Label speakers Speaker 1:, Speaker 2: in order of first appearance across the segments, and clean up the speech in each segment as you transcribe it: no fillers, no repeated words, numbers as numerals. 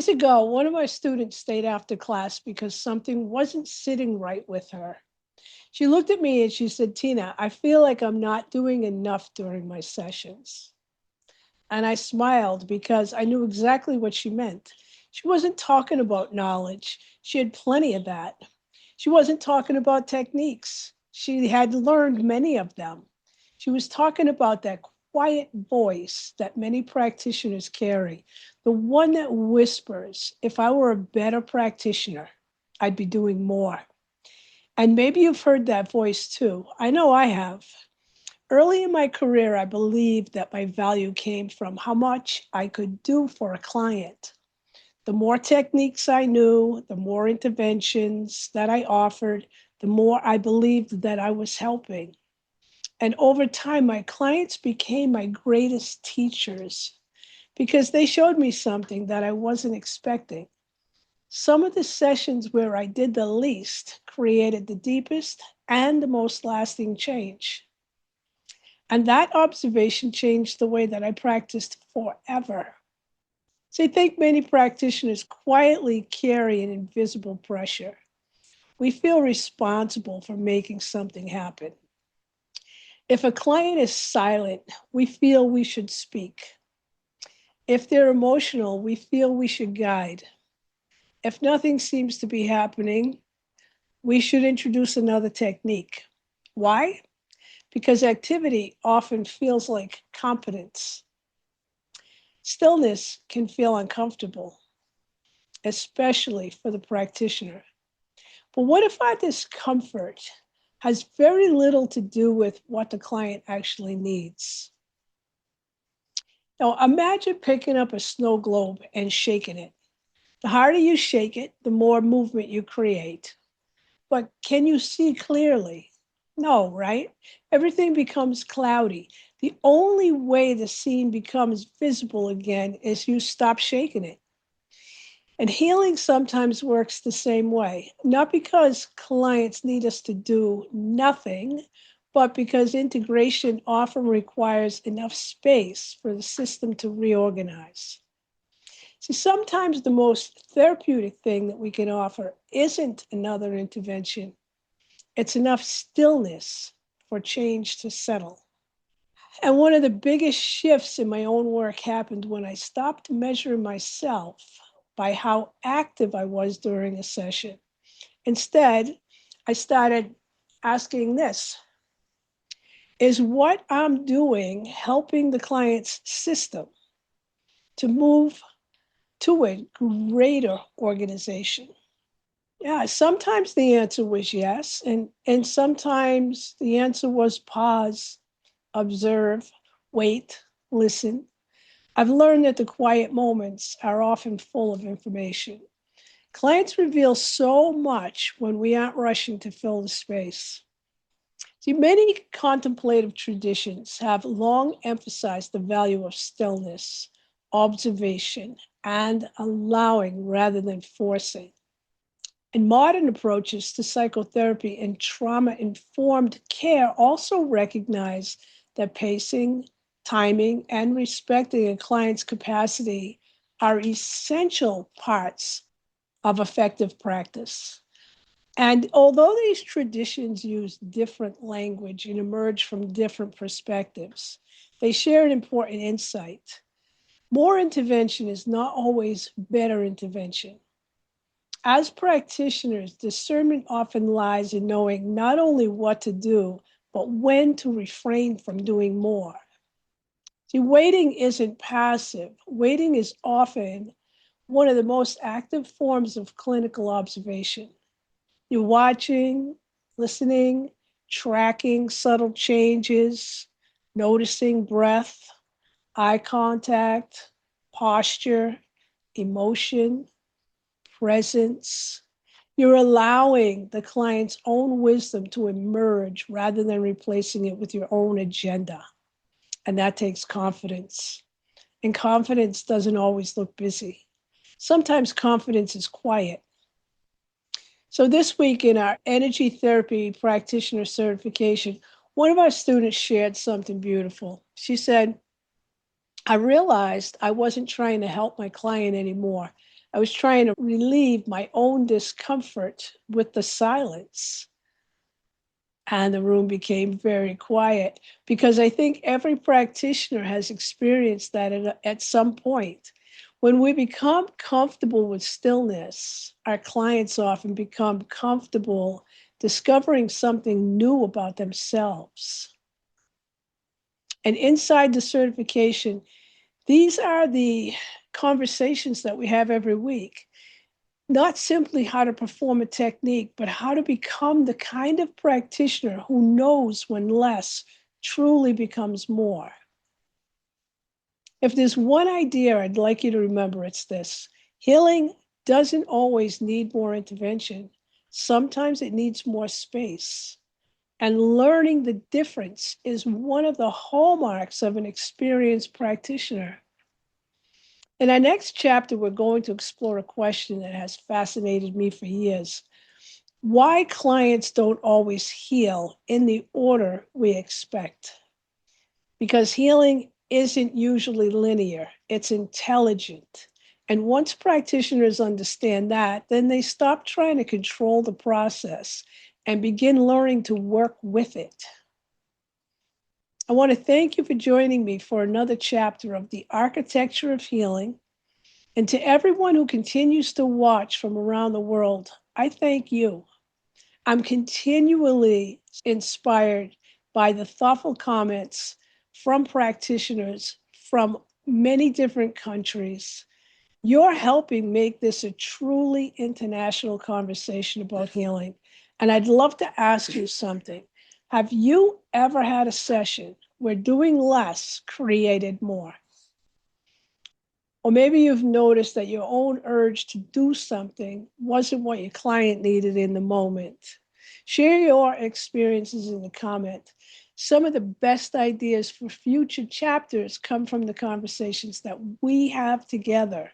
Speaker 1: Years ago, one of my students stayed after class because something wasn't sitting right with her. She looked at me and she said, Tina, I feel like I'm not doing enough during my sessions. And I smiled because I knew exactly what she meant. She wasn't talking about knowledge, she had plenty of that. She wasn't talking about techniques, she had learned many of them. She was talking about that quiet voice that many practitioners carry, the one that whispers, if I were a better practitioner, I'd be doing more. And maybe you've heard that voice too. I know I have. Early in my career, I believed that my value came from how much I could do for a client. The more techniques I knew, the more interventions that I offered, the more I believed that I was helping. And over time, my clients became my greatest teachers because they showed me something that I wasn't expecting. Some of the sessions where I did the least created the deepest and the most lasting change. And that observation changed the way that I practiced forever. So I think many practitioners quietly carry an invisible pressure. We feel responsible for making something happen. If a client is silent, we feel we should speak. If they're emotional, we feel we should guide. If nothing seems to be happening, we should introduce another technique. Why? Because activity often feels like competence. Stillness can feel uncomfortable, especially for the practitioner. But what if our discomfort has very little to do with what the client actually needs? Now, imagine picking up a snow globe and shaking it. The harder you shake it, the more movement you create. But can you see clearly? No, right? Everything becomes cloudy. The only way the scene becomes visible again is you stop shaking it. And healing sometimes works the same way, not because clients need us to do nothing, but because integration often requires enough space for the system to reorganize. See, sometimes the most therapeutic thing that we can offer isn't another intervention, it's enough stillness for change to settle. And one of the biggest shifts in my own work happened when I stopped measuring myself by how active I was during a session. Instead, I started asking this: is what I'm doing helping the client's system to move to a greater organization? Yeah, sometimes the answer was yes, and sometimes the answer was pause, observe, wait, listen. I've learned that the quiet moments are often full of information. Clients reveal so much when we aren't rushing to fill the space. See, many contemplative traditions have long emphasized the value of stillness, observation, and allowing rather than forcing. And modern approaches to psychotherapy and trauma informed care also recognize that pacing, timing, and respecting a client's capacity are essential parts of effective practice. And although these traditions use different language and emerge from different perspectives, they share an important insight. More intervention is not always better intervention. As practitioners, discernment often lies in knowing not only what to do, but when to refrain from doing more. See, waiting isn't passive. Waiting is often one of the most active forms of clinical observation. You're watching, listening, tracking subtle changes, noticing breath, eye contact, posture, emotion, presence. You're allowing the client's own wisdom to emerge rather than replacing it with your own agenda. And that takes confidence. And confidence doesn't always look busy. Sometimes confidence is quiet. So this week in our energy therapy practitioner certification, one of our students shared something beautiful. She said, I realized I wasn't trying to help my client anymore. I was trying to relieve my own discomfort with the silence. And the room became very quiet because I think every practitioner has experienced that at some point. When we become comfortable with stillness, our clients often become comfortable discovering something new about themselves. And inside the certification, these are the conversations that we have every week. Not simply how to perform a technique, but how to become the kind of practitioner who knows when less truly becomes more. If there's one idea I'd like you to remember, it's this: healing doesn't always need more intervention. Sometimes it needs more space. And learning the difference is one of the hallmarks of an experienced practitioner. In our next chapter, we're going to explore a question that has fascinated me for years: why clients don't always heal in the order we expect. Because healing isn't usually linear, it's intelligent. And once practitioners understand that, then they stop trying to control the process and begin learning to work with it. I want to thank you for joining me for another chapter of The Architecture of Healing. And to everyone who continues to watch from around the world, I thank you. I'm continually inspired by the thoughtful comments from practitioners from many different countries. You're helping make this a truly international conversation about healing. And I'd love to ask you something. Have you ever had a session where doing less created more? Or maybe you've noticed that your own urge to do something wasn't what your client needed in the moment. Share your experiences in the comment. Some of the best ideas for future chapters come from the conversations that we have together.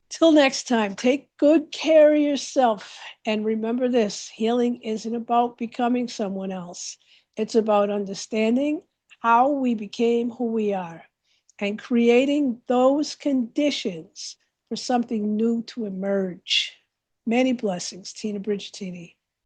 Speaker 1: Till next time, take good care of yourself. And remember this: healing isn't about becoming someone else. It's about understanding how we became who we are and creating those conditions for something new to emerge. Many blessings, Tina Bridgettini.